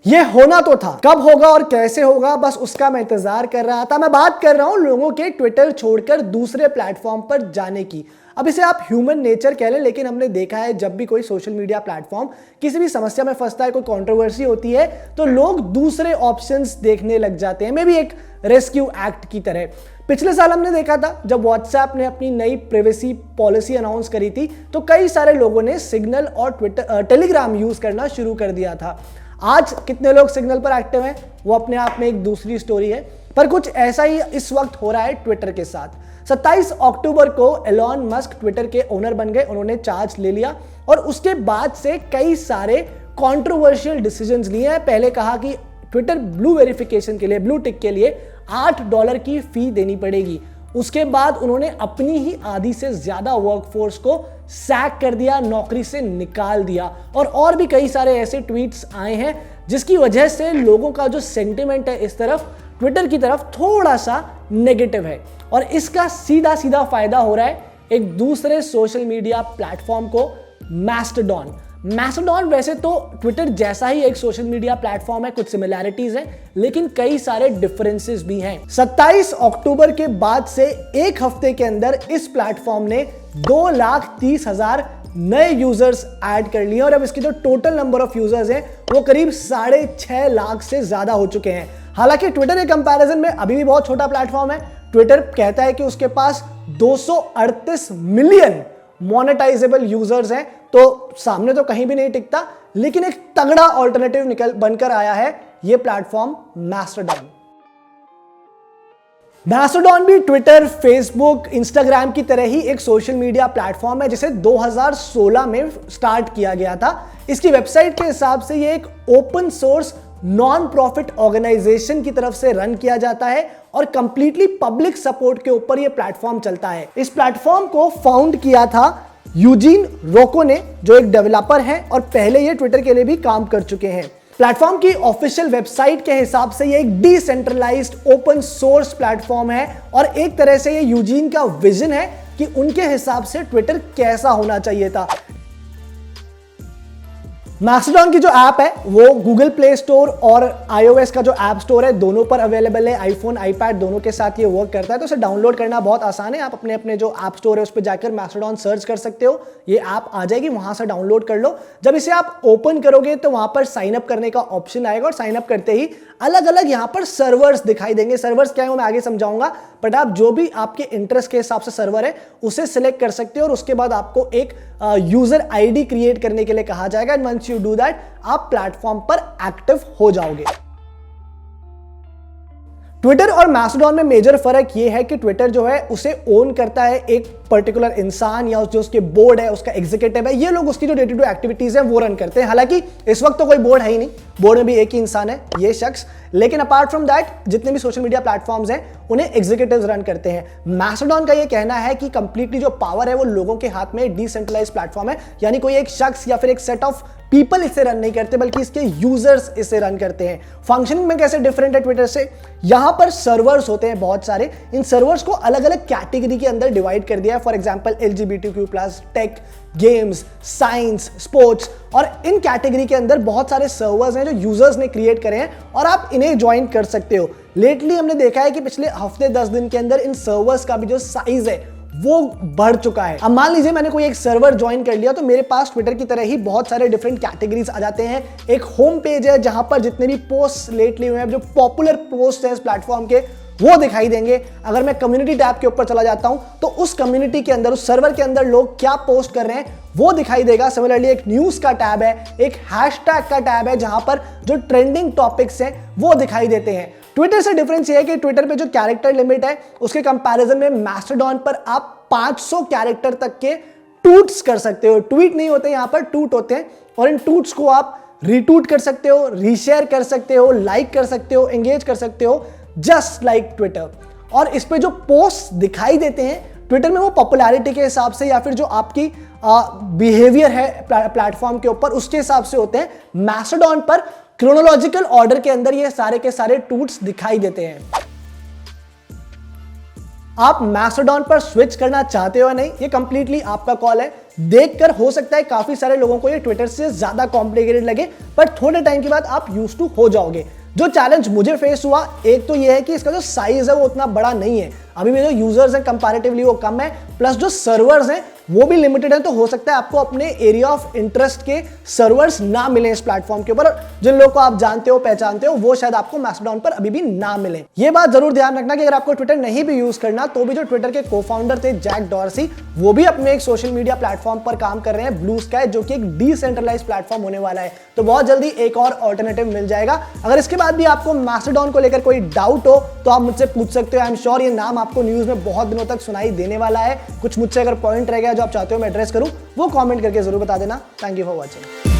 ये होना तो था, कब होगा और कैसे होगा बस उसका मैं इंतजार कर रहा था। मैं बात कर रहा हूं लोगों के ट्विटर छोड़कर दूसरे प्लेटफॉर्म पर जाने की। अब इसे आप ह्यूमन नेचर कह लें, लेकिन हमने देखा है जब भी कोई सोशल मीडिया प्लेटफॉर्म किसी भी समस्या में फंसता है, कोई कंट्रोवर्सी होती है, तो लोग दूसरे ऑप्शंस देखने लग जाते हैं। मे भी एक रेस्क्यू एक्ट की तरह। पिछले साल हमने देखा था जब व्हाट्सएप ने अपनी नई प्राइवेसी पॉलिसी अनाउंस करी थी, तो कई सारे लोगों ने सिग्नल और टेलीग्राम यूज करना शुरू कर दिया था। आज कितने लोग सिग्नल पर एक्टिव हैं वो अपने आप में एक दूसरी स्टोरी है, पर कुछ ऐसा ही इस वक्त हो रहा है ट्विटर के साथ। 27 अक्टूबर को एलॉन मस्क ट्विटर के ओनर बन गए, उन्होंने चार्ज ले लिया और उसके बाद से कई सारे कंट्रोवर्शियल डिसीजंस लिए हैं। पहले कहा कि ट्विटर ब्लू वेरिफिकेशन के लिए, ब्लू टिक के लिए $8 की फी देनी पड़ेगी। उसके बाद उन्होंने अपनी ही आधी से ज्यादा वर्कफोर्स को सैक कर दिया, नौकरी से निकाल दिया। और भी कई सारे ऐसे ट्वीट्स आए हैं जिसकी वजह से लोगों का जो सेंटिमेंट है इस तरफ, ट्विटर की तरफ, थोड़ा सा नेगेटिव है। और इसका सीधा सीधा फायदा हो रहा है एक दूसरे सोशल मीडिया प्लेटफॉर्म को, मैस्टोडॉन। मैस्टोडॉन वैसे तो ट्विटर जैसा ही एक सोशल मीडिया प्लेटफॉर्म है, कुछ सिमिलैरिटीज हैं, लेकिन कई सारे डिफरेंसेस भी हैं। 27 अक्टूबर के बाद से एक हफ्ते के अंदर इस प्लेटफॉर्म ने 2,30,000 नए यूजर्स ऐड कर लिए और अब इसकी जो टोटल नंबर ऑफ यूजर्स हैं वो करीब 6.5 लाख से ज्यादा हो चुके हैं। हालांकि ट्विटर के कंपैरिजन में अभी भी बहुत छोटा प्लेटफॉर्म है। ट्विटर कहता है कि उसके पास 238 मिलियन मोनेटाइजेबल यूजर्स हैं, तो सामने तो कहीं भी नहीं टिकता, लेकिन एक तगड़ा ऑल्टरनेटिव बनकर आया है यह प्लेटफॉर्म मैस्टोडॉन। मैस्टोडॉन भी ट्विटर, फेसबुक, इंस्टाग्राम की तरह ही एक सोशल मीडिया प्लेटफॉर्म है जिसे 2016 में स्टार्ट किया गया था। इसकी वेबसाइट के हिसाब से यह एक open source non profit organisation की तरफ से रन किया जाता है और कंप्लीटली पब्लिक सपोर्ट के ऊपर यह प्लेटफॉर्म चलता है। इस प्लेटफॉर्म को फाउंड किया था यूजीन रोको ने, जो एक डेवलपर हैं और पहले ये ट्विटर के लिए भी काम कर चुके हैं। प्लेटफॉर्म की ऑफिशियल वेबसाइट के हिसाब से ये एक डिसेंट्रलाइज्ड ओपन सोर्स प्लेटफॉर्म है और एक तरह से ये यूजीन का विजन है कि उनके हिसाब से ट्विटर कैसा होना चाहिए था। मैस्टोडॉन की जो ऐप है वो गूगल प्ले स्टोर और iOS का जो ऐप स्टोर है दोनों पर अवेलेबल है। आईफोन, आईपैड दोनों के साथ ये वर्क करता है, तो इसे डाउनलोड करना बहुत आसान है। आप अपने अपने जो ऐप स्टोर है उस पर जाकर मैस्टोडॉन सर्च कर सकते हो, ये ऐप आ जाएगी, वहां से डाउनलोड कर लो। जब इसे आप ओपन करोगे तो वहां पर साइन अप करने का ऑप्शन आएगा और साइन अप करते ही अलग अलग यहां पर सर्वर्स दिखाई देंगे। सर्वर्स क्या है वो मैं आगे समझाऊंगा, बट आप जो भी आपके इंटरेस्ट के हिसाब से सर्वर है उसे सिलेक्ट कर सकते हो और उसके बाद आपको एक यूजर आईडी क्रिएट करने के लिए कहा जाएगा। And once you do that आप प्लेटफॉर्म पर एक्टिव हो जाओगे। ट्विटर और मैस्टोडॉन में मेजर फर्क यह है कि ट्विटर जो है उसे ओन करता है एक पर्टिकुलर इंसान या जो उसके बोर्ड है, उसका एग्जीक्यूटिव है, ये लोग उसकी जो डे टू डे एक्टिविटीज है वो रन करते हैं। हालांकि इस वक्त तो कोई बोर्ड है ही नहीं, बोर्ड में भी एक ही इंसान है, ये शख्स। लेकिन अपार्ट फ्रॉम दैट जितने भी सोशल मीडिया प्लेटफॉर्म्स हैं उन्हें एग्जीक्यूटिव्स रन करते हैं। मैस्टोडॉन का ये कहना है कि कंप्लीटली जो पावर है वो लोगों के हाथ में, डिसेंट्रलाइज प्लेटफॉर्म है, यानी कोई एक शख्स या फिर एक सेट ऑफ पीपल इसे रन नहीं करते बल्कि इसके यूजर्स इसे रन करते हैं। फंक्शनिंग में कैसे डिफरेंट है ट्विटर से, यहां पर सर्वर्स होते हैं बहुत सारे, इन सर्वर्स को अलग अलग कैटेगरी के अंदर डिवाइड कर दिया है। For example LGBTQ+, tech, games, science, sports, और इन कैटेगरी के अंदर बहुत सारे सर्वर्स हैं जो यूजर्स ने क्रिएट करे हैं और आप इन्हें ज्वाइन कर सकते हो। लेटली हमने देखा है कि पिछले हफ्ते 10 दिन के अंदर इन सर्वर्स का भी जो साइज है वो बढ़ चुका है। अब मान लीजिए मैंने कोई एक सर्वर ज्वाइन कर लिया तो मेरे पास ट्विटर की तरह ही बहुत सारे डिफरेंट कैटेगरीज आ जाते हैं। एक होम पेज है जहां पर जितने भी पोस्ट लेटली हुए हैं, जो पॉपुलर पोस्ट है इस प्लेटफॉर्म के, वो दिखाई देंगे। अगर मैं कम्युनिटी टैब के ऊपर चला जाता हूं तो उस कम्युनिटी के अंदर, उस सर्वर के अंदर लोग क्या पोस्ट कर रहे हैं वो दिखाई देगा। सिमिलरली एक न्यूज का टैब है, एक हैशटैग का टैब है जहां पर जो ट्रेंडिंग टॉपिक्स हैं वो दिखाई देते हैं। ट्विटर से डिफरेंस ये है कि ट्विटर पे जो कैरेक्टर लिमिट है उसके कंपैरिजन में मैस्टोडॉन पर आप 500 कैरेक्टर तक के ट्वीट्स कर सकते हो। ट्वीट नहीं होते यहां पर, ट्वीट होते हैं, और इन ट्वीट्स को आप रीट्वीट कर सकते हो, रीशेयर कर सकते हो, लाइक कर सकते हो, एंगेज कर सकते हो, जस्ट लाइक ट्विटर। और इस पे जो पोस्ट दिखाई देते हैं ट्विटर में वो पॉपुलैरिटी के हिसाब से या फिर जो आपकी बिहेवियर है प्लेटफॉर्म के ऊपर उसके हिसाब से होते हैं। मैस्टोडॉन पर क्रोनोलॉजिकल ऑर्डर के अंदर ये सारे के सारे ट्वीट्स दिखाई देते हैं। आप मैस्टोडॉन पर स्विच करना चाहते हो या नहीं, ये कंप्लीटली आपका कॉल है। देखकर हो सकता है काफी सारे लोगों को ये ट्विटर से ज्यादा कॉम्प्लिकेटेड लगे, पर थोड़े टाइम के बाद आप यूज टू हो जाओगे। जो चैलेंज मुझे फेस हुआ, एक तो ये है कि इसका जो साइज है वो उतना बड़ा नहीं है, अभी भी जो यूजर्स हैं कंपैरेटिवली वो कम है, प्लस जो सर्वर्स हैं वो भी लिमिटेड है। तो हो सकता है आपको अपने एरिया ऑफ इंटरेस्ट के सर्वर्स ना मिले इस प्लेटफॉर्म के ऊपर। जिन लोगों को आप जानते हो पहचानते हो वो शायद आपको मैस्टोडॉन पर अभी भी ना मिले। ये बात जरूर ध्यान रखना कि अगर आपको ट्विटर नहीं भी यूज करना तो भी जो ट्विटर के को-फाउंडर थे जैक डॉर्सी, वो भी अपने एक सोशल मीडिया प्लेटफॉर्म पर काम कर रहे हैं, ब्लू स्काई, जो कि एक डिसेंट्रलाइज्ड प्लेटफॉर्म होने वाला है। तो बहुत जल्दी एक और ऑल्टरनेटिव मिल जाएगा। अगर इसके बाद भी आपको मैस्टोडॉन को लेकर कोई डाउट हो तो आप मुझसे पूछ सकते हो। आई एम श्योर ये नाम आपको न्यूज में बहुत दिनों तक सुनाई देने वाला है। कुछ मुझसे अगर पॉइंट रह गया जो आप चाहते हो मैं एड्रेस करूं, वो कमेंट करके जरूर बता देना। Thank you for watching.